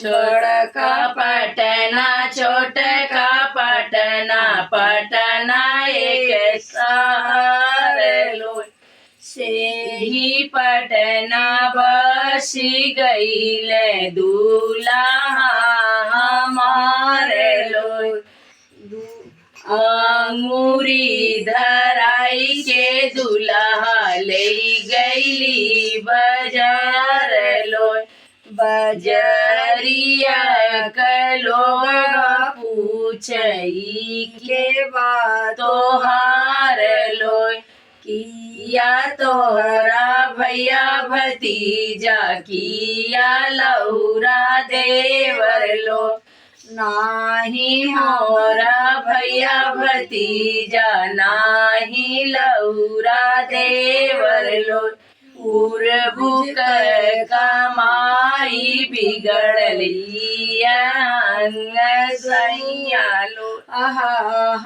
बड़का पटना छोटका पटना पटना एक शहर लोय से ही पटना बसी गईले दूल्हा हमारे लोय अंगूरी धराई के दूल्हा ले गईली बाजार लोय बजरिया के लोग पूछई के बात तोहार लोय किया तोहरा भैया भतीजा किया लौरा देवर लो नाही मोरा भैया भतीजा नाही लौरा देवर लो पूर्वुक कमाई बिगड़ली अंग सैया लो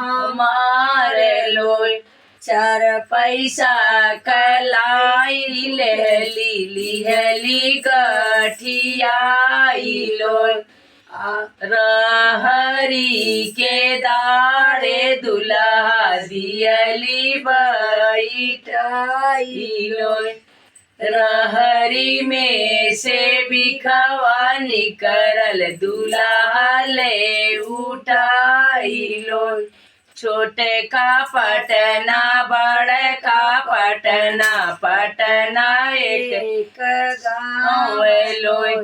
हमारे लोय चार पैसा कलाई लेली लिहली गठियाई लोय रहरी के दाड़े दुल्हा दियली बैठाई लोय रहरी में से बिखवा निकरल दूल्हा ले उठाई लोय छोटे का पटना बड़े का पटना पटना एक गाँव लोय